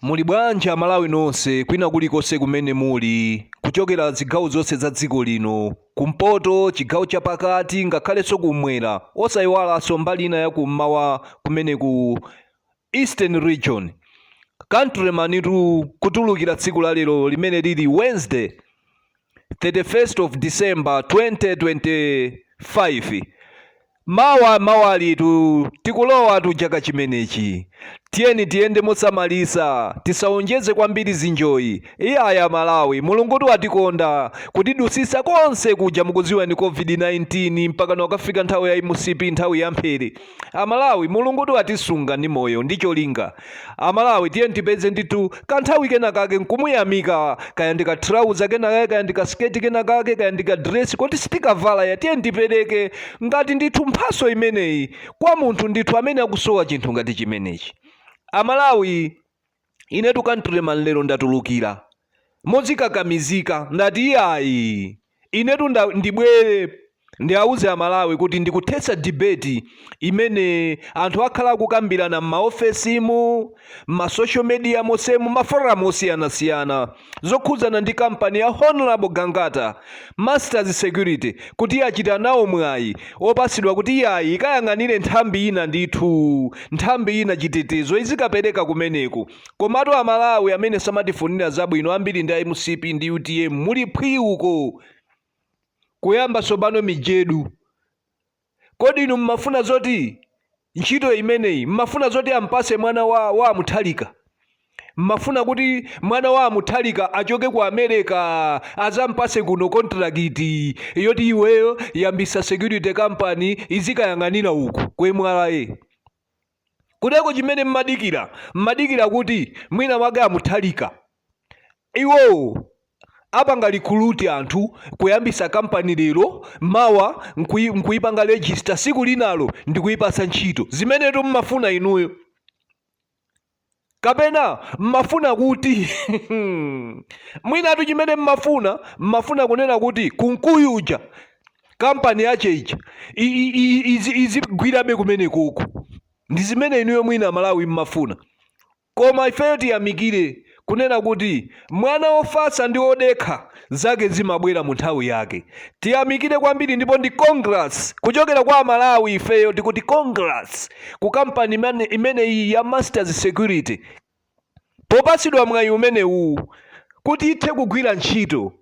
Muli bwanji Malawi nonse kwina kulikonse kumene muli kuchokera zigawo zonse za dziko lino kumpoto chigawo chapakati ngakhalenso kumwera osayiwalanso mbali ina yakummawa kumene ku Eastern Region country manitu kutulukira tsiku la lero limene lili Wednesday 31st of December 2025 mawalitu tikulowa chaka chimenechi tiyeni tiyende mosamalisa tisaonjeze kwambiri zinjoyi iyaya Malawi mulungutu watikonda kutidusisa konse kuja mukuziwa ni COVID-19 mpaka nakafika nthawi ya imusipi nthawi ya mphiri Amalawi mulungutu watisunga ndi moyo ndi cholinga Amalawi tiyeni tipeze nditu kanthawi kenakake nkumuyamika kaya ndika trouser kenakake kaya ndika sketi kenakake kaya ndika dress kuti sitikavala ya tiyeni tipereke ngati ndithu mphaso imeneyi kwa munthu ndithu amene akusowa chinthu ngati chimenechi Amalawi inetu country man lero ndatulukira mozikakamizika ndati iyayi inetu ndibwere ndiauze Amalawi kuti ndikuthetsa debate imene anthu akhala kukambirana m'maofesimu m'masocial media mosemu maforum osiyanasiyana zokhudzana ndi kampani ya Honorable Gangata Masters Security kuti achita nawo mwayi opasidwa kuti iyayi ikayang'anire nthambi ina ndithu nthambi ina chitetezo izikapereka kumeneku komatu Amalawi amene samatifunira zabwino ambiri ndi MCP ndi UTM muli phwiuko kuyamba sobano mijedu kodi inu mmafuna zoti ntchito imeneyi mmafuna zoti ampase mwana wa Muthalika mmafuna kuti mwana wa Muthalika achoke ku America azampase kuno contract yoti iweyo yambisa security company izikayang'anira uku kwemwalaye kudeko chimene mmadikira kuti mwina wake Muthalika iwo apanga likuluti anthu kuyambisa kampani lero mawa nkuyipanga register siku linalo ndikuyipasa ntchito zimenetu mmafuna inuyo kapena mmafuna kuti mwinatu chimene mmafuna kunena kuti kunkuyuja kampani yacheija izigwirabe kumene koko ndi zimene inuyo mwina Malawi mmafuna koma ifeyo tiyamikire kunena kuti mwana ofasa ndi odekha zake zimabwera mu nthawi yake tiyamikire kwambiri ndipo ndi congrats kuchokera kwa Malawi ifeyo tikuti congrats ku kampani imene iyi ya Masters Security popasidwa mwayi umenewu kuti ithe kugwira ntchito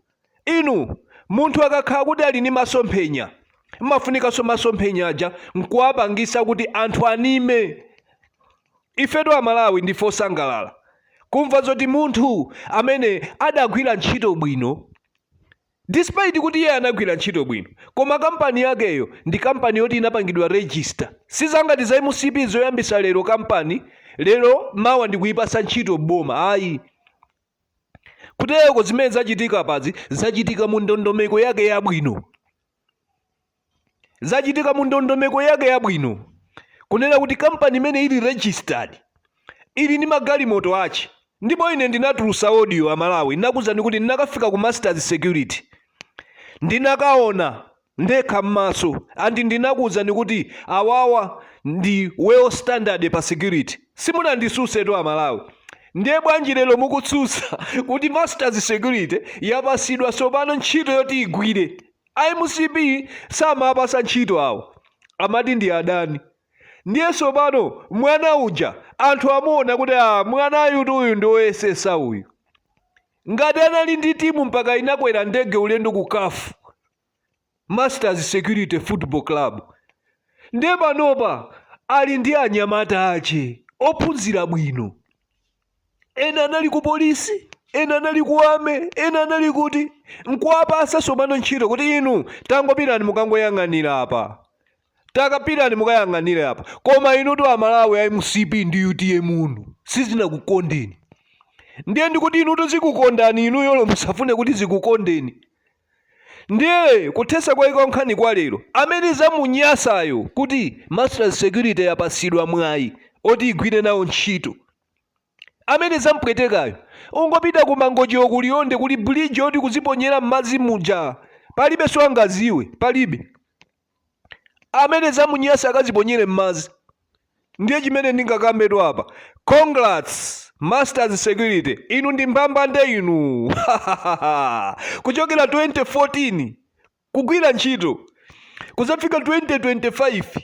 inu munthu akakhala kuti ali ndi masomphenya mmafunikanso masomphenya aja nkuwapangisa kuti anthu anime ifetu Amalawi ndife osangalala kumva zoti munthu amene adagwira ntchito bwino despite kuti iye anagwira ntchito bwino koma kampani yakeyo ndi kampani yoti inapangidwa register sizangati za MCP zoyambisa lero kampani lero mawa ndikuyipasa ntchito boma ayi kuteko zimene zachitika pazi zachitika mu ndondomeko yake yabwino kunena kuti kampani imene ili registered ili ndi magalimoto ache ndipo ine ndinatulusa audio Amalawi ndinakuzani kuti ndinakafika ku Masters Security ndinakaona ndekha m'maso andi ndinakuzani kuti awawa ndi well standard pa security simunandisuse to Amalawi ndiye bwanji lero mukutsusa kuti Masters Security yapasidwa sopano ntchito yoti igwire MCP samapasa ntchito awo amati ndi adani ndiye sopano mwana uja anthu amuona kuti mwanayu uyu ndi woyesesa uyu ngati anali ndi timu mpaka inakwera ndege ulendo ku CAF Masters Security Football Club ndiye panopa ali ndi anyamata ache ophunzira bwino ena anali ku polisi ena anali ku ame ena anali kuti nkuwapasa sopano ntchito kuti inu tangopirani mukangoyang'anira apa takapirani mukayang'anire apa koma inutu Amalawi a MCP ndi UTM uno sizinakukondeni ndiye ndikuti inutu zikukondani inuyolo musafune kuti zikukondeni ndiye kuthesa kwa iko nkhani kwa lero amene zamunyasayo kuti Masters Security yapasidwa mwayi oti igwire nawo ntchito amene zampwetekayo ungopita ku mangojo kuliyonde kuli bridge oti kuziponyera m'madzi muja palibe swangaziwe palibe amene zamunyasa akaziponyere m'madzi ndiye chimene ndingakambeto apa congrats Masters Security inu ndi mbambande inu kuchokera 2014 kugwira ntchito kuzafika 2025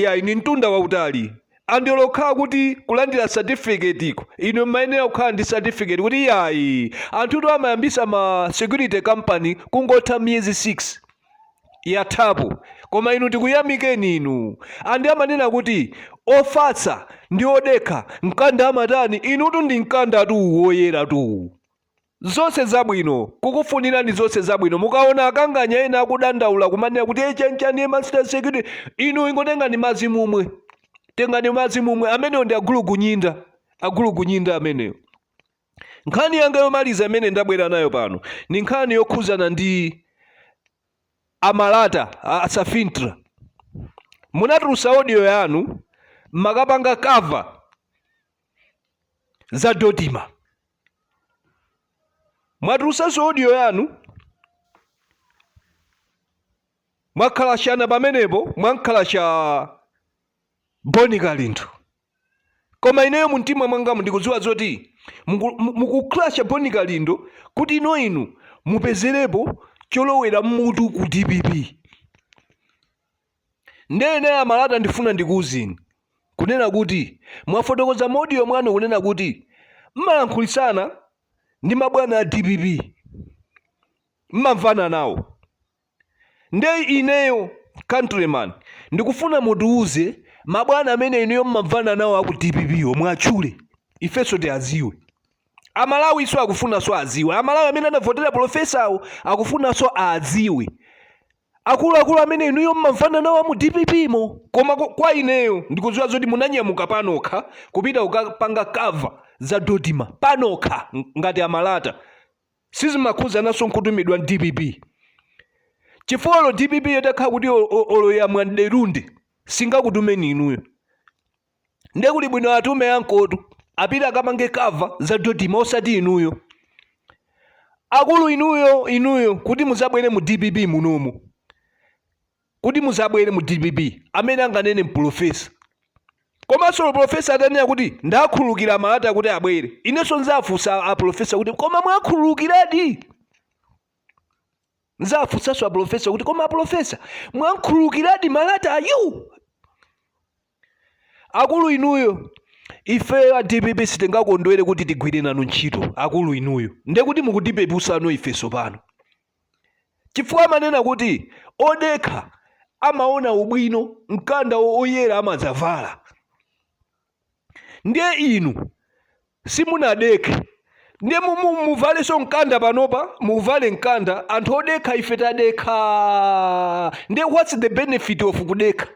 ya ini mtunda wautali andilokhala kuti kulandira certificate iko ino mayenera kukhala ndi certificate kuti yayi anthuto amayambisa ma security company kungotha miyezi 6 yathapo koma inu tikuyamikeni inu andi amanena kuti ofatsa ndi odekha mkanda amatani inutu ndi mkanda tu woyera tu zonse zabwino kukufunirani zonse zabwino mukaona akanganya ena akudandaula kumanena kuti echenchani Master Security inu ingotengani madzi mumwe tengani madzi mumwe ameneyo ndi agulugunyinda ameneyo nkhani yanga yomaliza amene ndabwera nayo pano ni nkhani yokhuzana ndi amalata asafintra munatulusa audio yanu makapanga cover za Dodima mwatulusa audio yanu mwakhalashana pamenepo mwankhalasha Boni Kalinto koma ineyo mumtima mwangamu ndikudziwa zoti mukukhalasha Boni Kalinto kuti inu mupezerepo cholowera mmutu ku DPP ndene amalata ndifuna ndikuuzeni kunena kuti mwafotokoza audio mwanu kunena kuti mmalankhulisana ndi mabwana a DPP mmamvana nawo nde ineyo countryman ndikufuna mutiuze mabwana amene ineyo mmamvana nawo aku DPP mwatchule ifenso tiaziwe amalawi iso akufunanso aziwe amalawi amene anavotera profesawo akufunanso aziwe akuluakulu amene inuyo mmamvana nawo mu DPP mo koma kwa ineyo ndikudziwa zoti munanyamuka panokha kupita ukapanga cover za Dodima panokha ngati amalata sizimakhuza naso nkutumidwa DPP chifukwa DPP yotakhala kuti oloya mwanderunde singakutumeni inuyo nde kuli bwino atume ankotu apita akapange cover za Dodima osati inuyo akulu inuyo kuti muzabwere mu DPP munomu kuti muzabwere mu DPP amene anganene mprofesa komanso profesa atanena kuti ndakhululukira amalata kuti abwere inenso nzafunsa aprofesa kuti koma mwakhululukiradi nzafunsanso aprofesa kuti koma aprofesa mwakhululukiradi malata ayu akulu inuyo ife a DPP sitingakondwere kuti tigwire nanu ntchito akulu inuyo nde kuti mukutipepusano ifeso pano chifukwa amanena kuti odekha amaona ubwino mkanda oyera amadzavala ndiye inu simunadekhe ndiye muvalenso mkanda panopa muvale mkanda anthu odekha ife tadekha ndiye what's the benefit of kudekha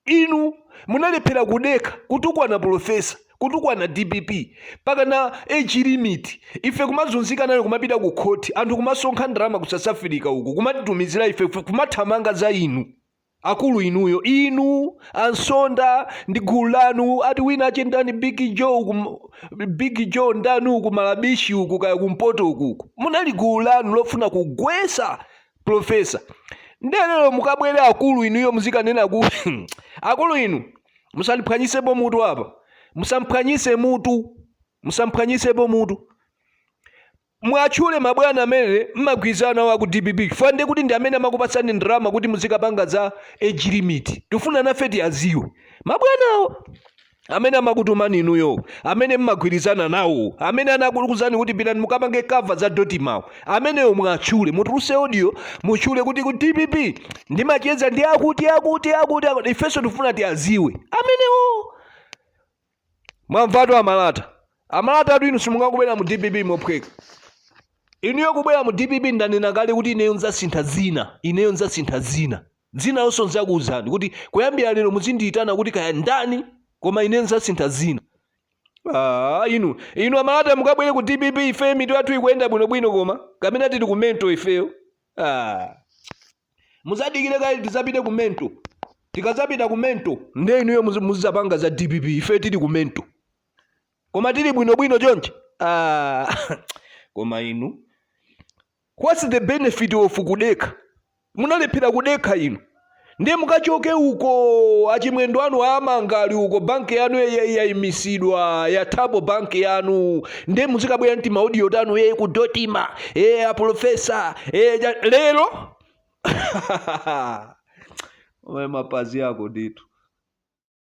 inu munalephera kudekha kutukwana profesa kutukwana DPP pakana age limit ife kumazunzika nayo kumapita ku court anthu kumasonkha ndalama ku South Africa uku kumatitumizira ife kumathamanga za inu akulu inuyo inu ansonda ndi gulu lanu ati wina achendani Big Joe ndanu uku malabishi uku kaya kumpoto uku munali gulu lanu lofuna kugwesa profesa ndelero mukabwere akulu inuyo muzikanena ku akulu inu musamphwanyisepo mutu apa musamphwanyisepo mutu mwatchule mabwana amene mmagwirizana wa ku DPP fande kuti ndi amene amakupatsani ndalama kuti muzikapanga za age limit tifuna nafe tiaziwe mabwanawo amene amakutumani inuyo amene mmagwirizana nawo amene anakuzani kuti pitani mukapange cover za Dodima ameneyo mwatchule mutuluse audio mutchule kuti ku DPP ndimacheza ndi akuti ifenso tifuna tiaziwe amenewo mwamvatu amalata atu inu simungakubwera mu DPP mophweka inuyo kubwera mu DPP ndanena kale kuti ineyo nzasintha dzina yonso nzakuuzani kuti kuyambira lero muzindiyitana kuti kaya ndani koma ineyo nzasintha dzina inu amalata mukabwere ku DPP ife mitu yathu ikuyenda bwinobwino koma kamene tili ku mento ifeyo muzadikire kale tizapite ku mento tikazapita ku mento nde inuyo muzapanga za DPP ife tili ku mento koma tili bwinobwino chonchi koma inu what's the benefit of kudekha munalephera kudekha inu ndiye mukachoke uko achimwendo anu amangali uko banki yanu yayimisidwa ya Thabo banki yanu ndiye muzikabwera nti maudio tanu kudotima a profesa lero we mapazi yako ditu.